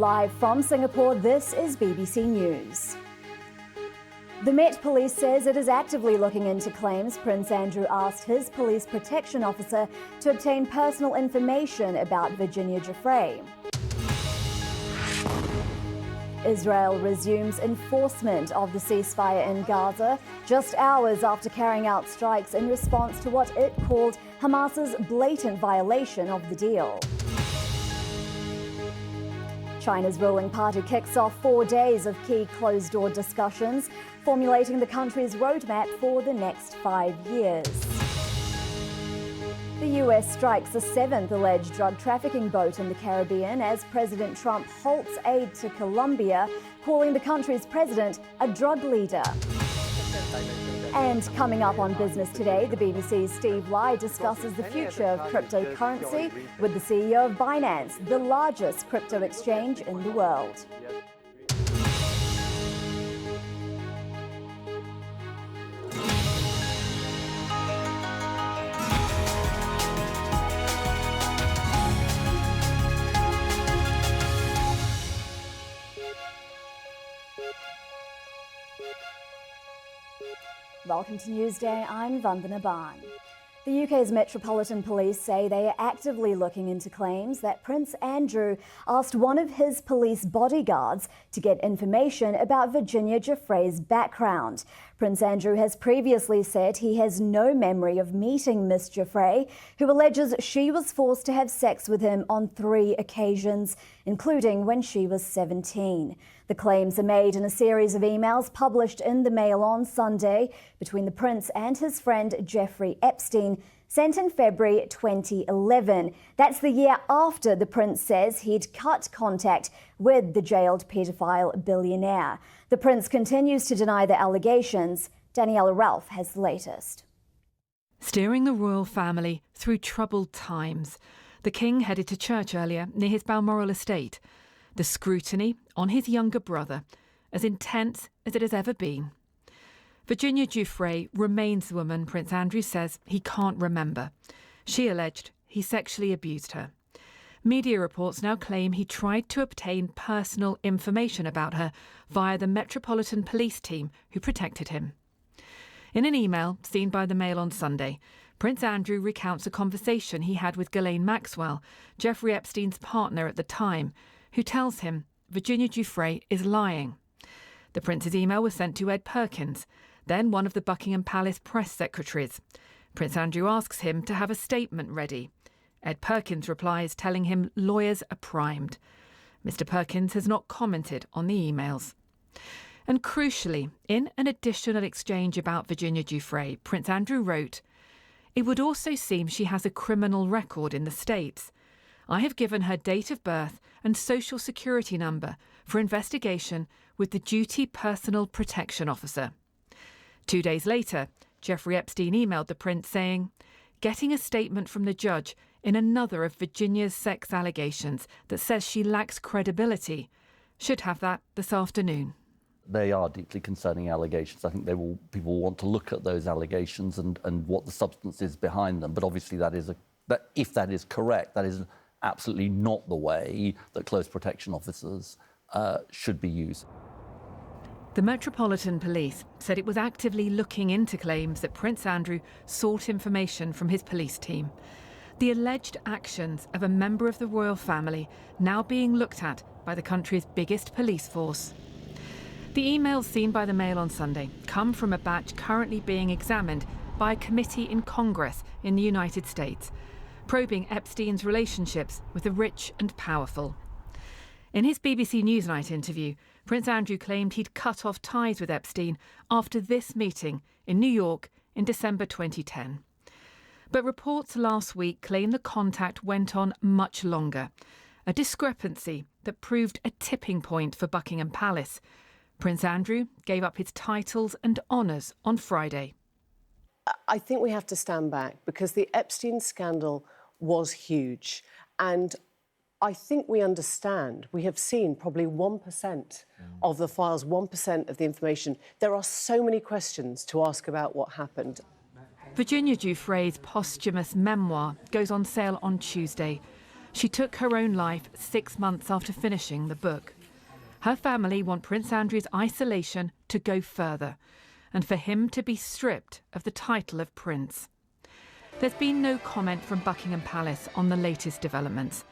Live from Singapore, this is BBC News. The Met Police says it is actively looking into claims Prince Andrew asked his police protection officer to obtain personal information about Virginia Giuffre. Israel resumes enforcement of the ceasefire in Gaza just hours after carrying out strikes in response to what it called Hamas's blatant violation of the deal. China's ruling party kicks off 4 days of key closed-door discussions, formulating the country's roadmap for the next 5 years. The US strikes a 7th alleged drug trafficking boat in the Caribbean as President Trump halts aid to Colombia, calling the country's president a drug leader. And coming up on Business Today, the BBC's Steve Lai discusses the future of cryptocurrency with the CEO of Binance, the largest crypto exchange in the world. Welcome to Newsday, I'm Vandana Ban. The UK's Metropolitan Police say they are actively looking into claims that Prince Andrew asked one of his police bodyguards to get information about Virginia Giuffre's background. Prince Andrew has previously said he has no memory of meeting Miss Giuffre, who alleges she was forced to have sex with him on 3 occasions, including when she was 17. The claims are made in a series of emails published in the Mail on Sunday between the Prince and his friend Jeffrey Epstein, sent in February 2011. That's the year after the Prince says he'd cut contact with the jailed paedophile billionaire. The Prince continues to deny the allegations. Daniela Ralph has the latest. Steering the royal family through troubled times, the King headed to church earlier near his Balmoral estate. The scrutiny on his younger brother, as intense as it has ever been. Virginia Giuffre remains the woman Prince Andrew says he can't remember. She alleged he sexually abused her. Media reports now claim he tried to obtain personal information about her via the Metropolitan Police team who protected him. In an email seen by the Mail on Sunday, Prince Andrew recounts a conversation he had with Ghislaine Maxwell, Jeffrey Epstein's partner at the time, who tells him Virginia Giuffre is lying. The Prince's email was sent to Ed Perkins, then one of the Buckingham Palace press secretaries. Prince Andrew asks him to have a statement ready. Ed Perkins replies, telling him lawyers are primed. Mr. Perkins has not commented on the emails. And crucially, in an additional exchange about Virginia Giuffre, Prince Andrew wrote, "It would also seem she has a criminal record in the States. I have given her date of birth and social security number for investigation with the duty personal protection officer." 2 days later, Jeffrey Epstein emailed the Prince saying, "Getting a statement from the judge in another of Virginia's sex allegations that says she lacks credibility. Should have that this afternoon." They are deeply concerning allegations. I think people will want to look at those allegations and what the substance is behind them. But obviously if that is correct, that is absolutely not the way that close protection officers should be used. The Metropolitan Police said it was actively looking into claims that Prince Andrew sought information from his police team. The alleged actions of a member of the royal family now being looked at by the country's biggest police force. The emails seen by the Mail on Sunday come from a batch currently being examined by a committee in Congress in the United States, probing Epstein's relationships with the rich and powerful. In his BBC Newsnight interview, Prince Andrew claimed he'd cut off ties with Epstein after this meeting in New York in December 2010. But reports last week claim the contact went on much longer, a discrepancy that proved a tipping point for Buckingham Palace. Prince Andrew gave up his titles and honours on Friday. I think we have to stand back because the Epstein scandal was huge. And I think we understand. We have seen probably 1% of the files, 1% of the information. There are so many questions to ask about what happened. Virginia Giuffre's posthumous memoir goes on sale on Tuesday. She took her own life 6 months after finishing the book. Her family want Prince Andrew's isolation to go further and for him to be stripped of the title of prince. There's been no comment from Buckingham Palace on the latest developments.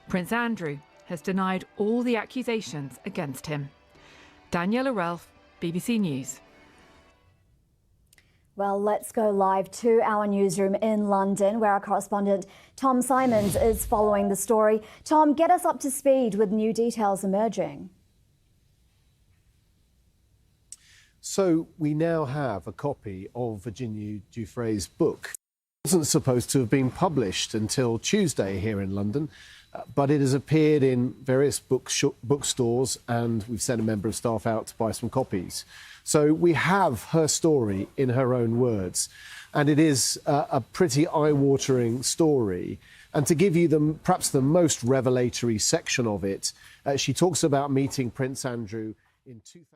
Prince Andrew has denied all the accusations against him. Daniela Ralph, BBC News. Well, let's go live to our newsroom in London, where our correspondent Tom Simons is following the story. Tom, get us up to speed with new details emerging. So we now have a copy of Virginia Giuffre's book. It wasn't supposed to have been published until Tuesday here in London, but it has appeared in various bookstores, and we've sent a member of staff out to buy some copies. So we have her story in her own words, and it is a pretty eye-watering story. And to give you perhaps the most revelatory section of it, she talks about meeting Prince Andrew in 2000.